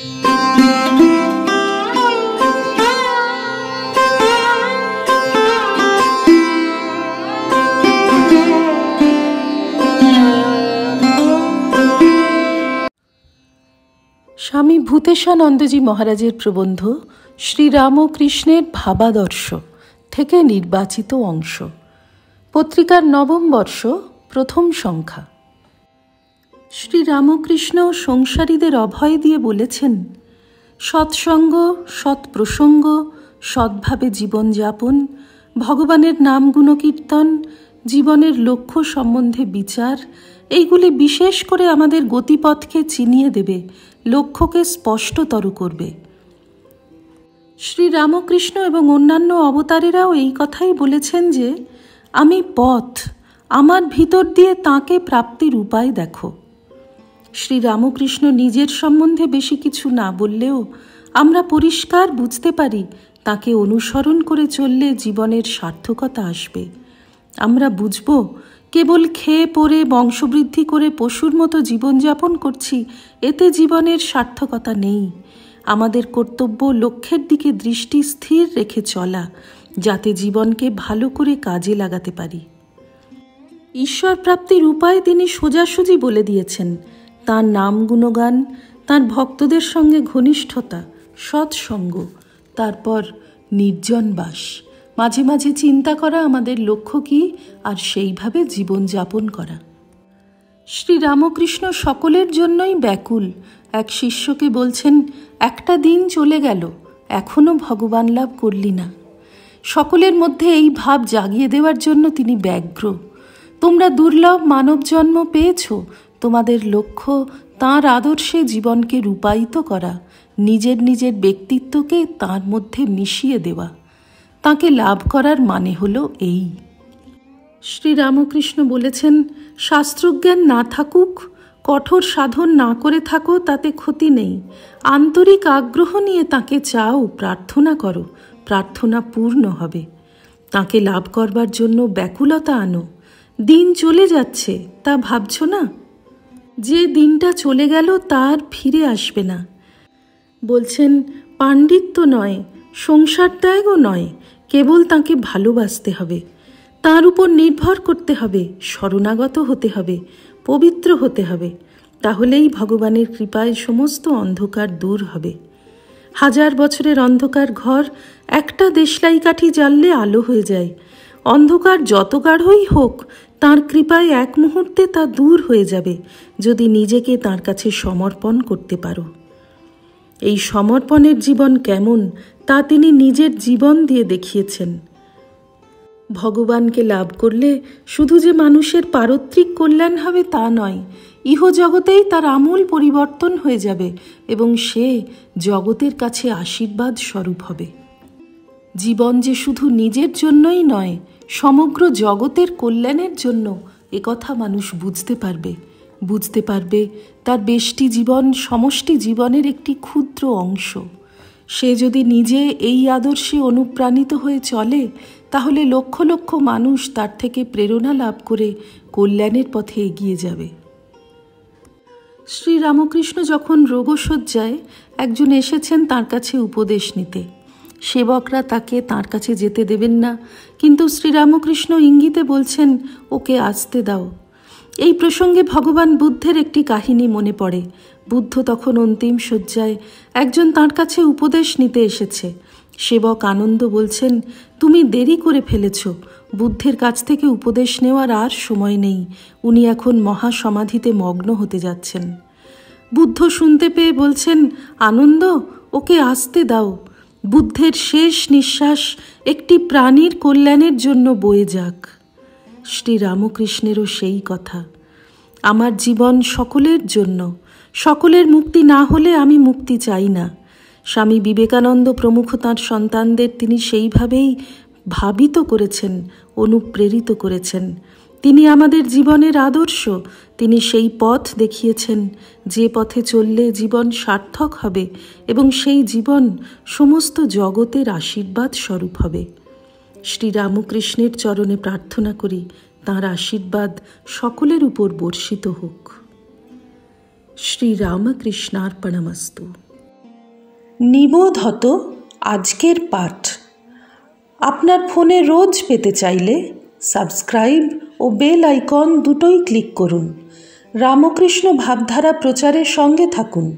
স্বামী ভূতেশানন্দজি মহারাজের প্রবন্ধ শ্রীরামকৃষ্ণের ভাবাদর্শ থেকে নির্বাচিত অংশ, পত্রিকার নবম বর্ষ, প্রথম সংখ্যা। শ্রীরামকৃষ্ণ সংসারীদের অভয় দিয়ে বলেছেন, সৎসঙ্গ, সৎপ্রসঙ্গ, সৎভাবে জীবনযাপন, ভগবানের নাম গুণকীর্তন, জীবনের লক্ষ্য সম্বন্ধে বিচার, এইগুলি বিশেষ করে আমাদের গতিপথকে চিনিয়ে দেবে, লক্ষ্যকে স্পষ্টতর করবে। শ্রীরামকৃষ্ণ এবং অন্যান্য অবতারেরাও এই কথাই বলেছেন যে, আমি পথ, আমার ভিতর দিয়ে তাঁকে প্রাপ্তির উপায় দেখো। শ্রীরামকৃষ্ণ নিজের সম্বন্ধে বেশি কিছু না বললেও আমরা পরিষ্কার বুঝতে পারি তাঁকে অনুসরণ করে চললে জীবনের সার্থকতা আসবে। আমরা বুঝব, কেবল খেয়ে পরে বংশবৃদ্ধি করে পশুর মতো জীবনযাপন করছি, এতে জীবনের সার্থকতা নেই। আমাদের কর্তব্য লক্ষ্যের দিকে দৃষ্টি স্থির রেখে চলা, যাতে জীবনকে ভালো করে কাজে লাগাতে পারি। ঈশ্বর প্রাপ্তির উপায় তিনি সোজাসুজি বলে দিয়েছেন। তাঁর নাম গুণগান, তাঁর ভক্তদের সঙ্গে ঘনিষ্ঠতা, সৎসঙ্গ, তারপর নির্জন বাস, মাঝে মাঝে চিন্তা করা আমাদের লক্ষ্য কী, আর সেইভাবে জীবনযাপন করা। শ্রীরামকৃষ্ণ সকলের জন্যই ব্যাকুল। এক শিষ্যকে বলছেন, একটা দিন চলে গেল, এখনো ভগবান লাভ করলি না। সকলের মধ্যে এই ভাব জাগিয়ে দেওয়ার জন্য তিনি ব্যগ্র। তোমরা দুর্লভ মানব জন্ম পেয়েছ, তোমাদের লক্ষ্য তাঁর আদর্শে জীবনকে রূপায়িত করা, নিজের নিজের ব্যক্তিত্বকে তাঁর মধ্যে মিশিয়ে দেওয়া। তাঁকে লাভ করার মানে হলো এই। শ্রীরামকৃষ্ণ বলেছেন, শাস্ত্রজ্ঞান না থাকুক, কঠোর সাধন না করে থাকো, তাতে ক্ষতি নেই। আন্তরিক আগ্রহ নিয়ে তাঁকে চাও, প্রার্থনা করো, প্রার্থনা পূর্ণ হবে। তাঁকে লাভ করবার জন্য ব্যাকুলতা আনো। দিন চলে যাচ্ছে, তা ভাবছ না? যে দিনটা চলে গেল তার ফিরে আসবে না। বলছেন, পাণ্ডিত্য নয়, সংসার ত্যাগও নয়, কেবল তাঁকে ভালোবাসতে হবে, তাঁর উপর নির্ভর করতে হবে, শরণাগত হতে হবে, পবিত্র হতে হবে। তাহলেই ভগবানের কৃপায় সমস্ত অন্ধকার দূর হবে। 1000 বছরের অন্ধকার ঘর একটা দেশলাই কাঠি জ্বাললে আলো হয়ে যায়। অন্ধকার যত গাঢ়ই হোক, তাঁর কৃপায় এক মুহূর্তে তা দূর হয়ে যাবে, যদি নিজেকে তাঁর কাছে সমর্পণ করতে পারো। এই সমর্পণের জীবন কেমন, তা তিনি নিজের জীবন দিয়ে দেখিয়েছেন। ভগবানকে লাভ করলে শুধু যে মানুষের পারত্রিক কল্যাণ হবে তা নয়, ইহজগতেই তার আমূল পরিবর্তন হয়ে যাবে এবং সে জগতের কাছে আশীর্বাদ স্বরূপ হবে। জীবন যে শুধু নিজের জন্যই নয়, সমগ্র জগতের কল্যাণের জন্য, একথা মানুষ বুঝতে পারবে তার বেষ্টি জীবন সমষ্টি জীবনের একটি ক্ষুদ্র অংশ। সে যদি নিজে এই আদর্শে অনুপ্রাণিত হয়ে চলে, তাহলে লক্ষ লক্ষ মানুষ তার থেকে প্রেরণা লাভ করে কল্যাণের পথে এগিয়ে যাবে। শ্রীরামকৃষ্ণ যখন রোগশয্যায়, একজন এসেছেন তাঁর কাছে উপদেশ নিতে। সেবকরা তাকে তাঁর কাছে যেতে দেবেন না, কিন্তু শ্রীরামকৃষ্ণ ইঙ্গিতে বলছেন, ওকে আসতে দাও। এই প্রসঙ্গে ভগবান বুদ্ধের একটি কাহিনী মনে পড়ে। বুদ্ধ তখন অন্তিম শয্যায়, একজন তাঁর কাছে উপদেশ নিতে এসেছে। সেবক আনন্দ বলছেন, তুমি দেরি করে ফেলেছ, বুদ্ধের কাছ থেকে উপদেশ নেওয়ার আর সময় নেই, উনি এখন মহাসমাধিতে মগ্ন হতে যাচ্ছেন। বুদ্ধ শুনতে পেয়ে বলছেন, আনন্দ, ওকে আসতে দাও। বুদ্ধের শেষ নিঃশ্বাস একটি প্রাণীর কল্যাণের জন্য বয়ে যাক। শ্রীরামকৃষ্ণেরও সেই কথা। আমার জীবন সকলের জন্য, সকলের মুক্তি না হলে আমি মুক্তি চাই না। স্বামী বিবেকানন্দ প্রমুখ তাঁর সন্তানদের তিনি সেইভাবেই ভাবিত করেছেন, অনুপ্রেরিত করেছেন। তিনি আমাদের জীবনের আদর্শ। তিনি সেই পথ দেখিয়েছেন, যে পথে চললে জীবন সার্থক হবে এবং সেই জীবন সমস্ত জগতের আশীর্বাদ স্বরূপ হবে। শ্রীরামকৃষ্ণের চরণে প্রার্থনা করি, তাঁর আশীর্বাদ সকলের উপর বর্ষিত হোক। শ্রীরামকৃষ্ণার্পণমস্তু। নিবোধত আজকের পাঠ। আপনার ফোনে রোজ পেতে চাইলে সাবস্ক্রাইব ও বেল আইকন দুটোই ক্লিক করুন। রামকৃষ্ণ ভাবধারা প্রচারের সঙ্গে থাকুন।